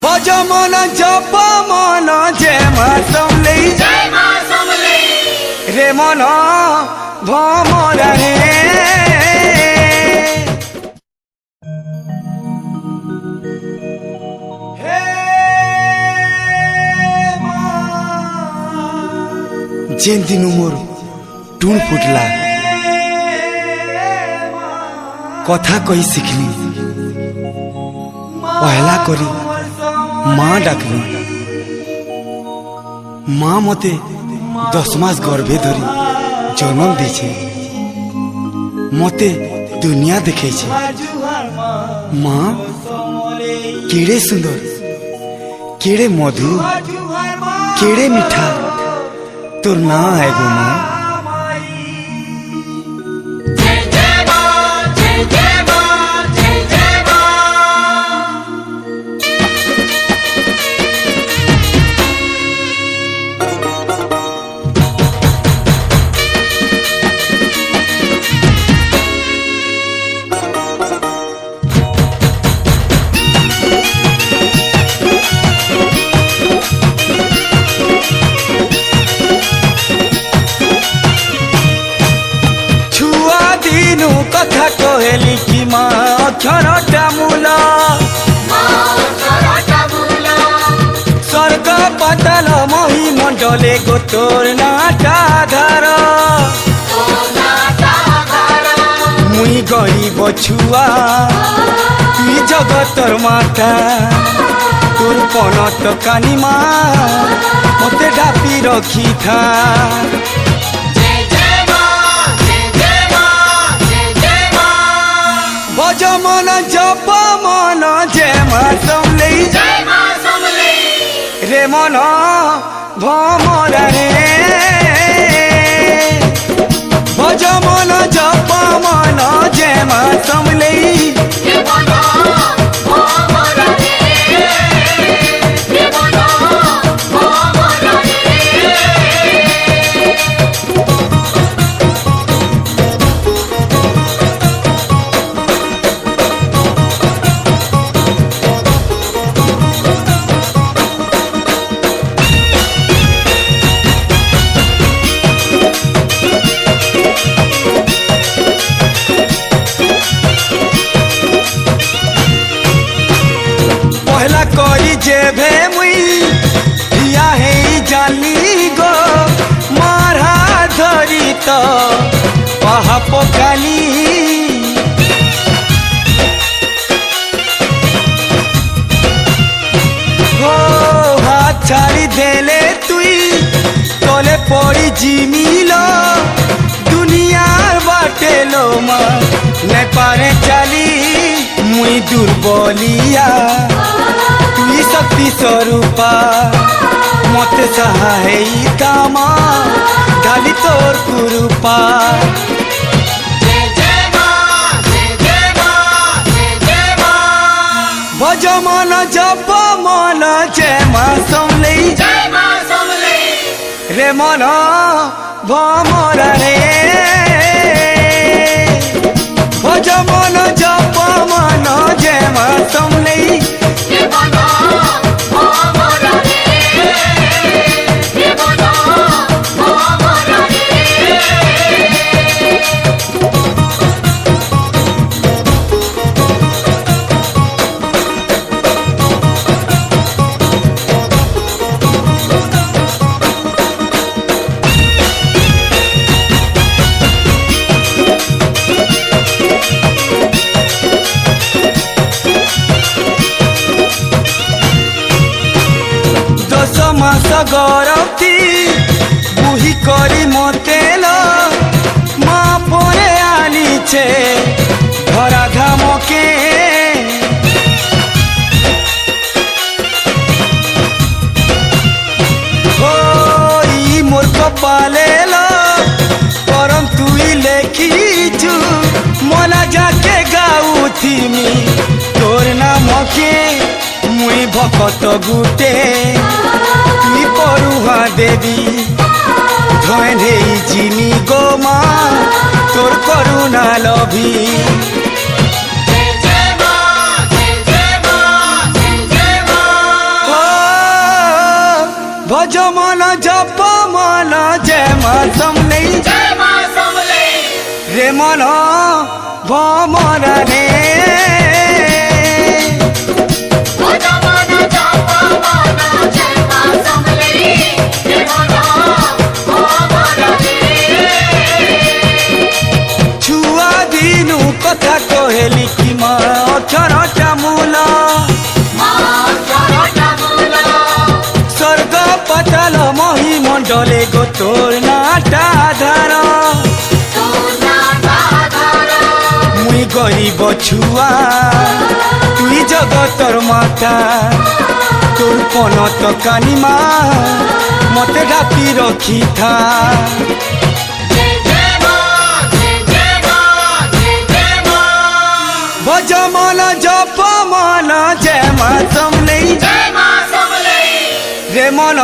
ভজ মন জপ মন যে মা সমলেই রে মন ভমরা রে যেন দিন মোর টুণ ফুটলা কথা কই শিখলি পহলা করি মা ডাকলি মা মতে 10 মাস গর্ভে ধরি জন্ম দিয়েছে মতে দুনিয়া দেখাইছে মা কেড়ে সুন্দর কেড়ে মধু কেড়ে মিঠা তোর না হয় গো মা কথা কহেলি কি মা অক্ষরটা মূল স্বর্গ পাতাল মহিমণ্ডলে গো তোর নাটা ধার মুই গরিব ছুয়া তুই জগতর মাতা তোর পনত কানি মা মতে ডাপি রখি থা ভজ মন জপ মন যে মা সমলেই রে মন ভমরা রে ভজ মন জপ মন যে মা সমলেই করি যে ভে মুই হিয়া হেই জানি গো মারা ধরি তো পাহা পকালি হো হাত ছাড়ি দেলে তুই তলে পড়ি জিমিল দুনিয়ার বাটে লো মা নে পারে চালি মুই দুর্বলিয়া তুই শক্তি স্বরূপা মতে সহায়িকা মা ঢালি তোর কুরূপা ভজ মন জপ মন যে মা সমলেই রে মন ভমরা রে ভজ মন জপ মন যে মা সমলেই মাস গরতি বুহি করি মতেল মা পরে আনিছে ধরা ধামকে ওই মোর কপালেল করম তুই লেখিছু মনা যাকে গাউথিমি তোর নামকে মুই ভকত গুটে তুই পড়ুহা দেবী ধনে চিনি গো মা তোর করুণা লভি ভজ মন জপ মন জয় মা সমলেই রে মন ভমরা রে ছুয়া দিনু কথা কহেলি কি মা অক্ষরটা মূল স্বর্গ পাতাল মহিমণ্ডলে গো তোর নাটা ধার মুই গরিব ছুয়া তুই জগতর মাতা তোর পনত কানিমা মতে ডাকি রখিথা ভজ মন জপ মন জয় মা সমলেই রে মন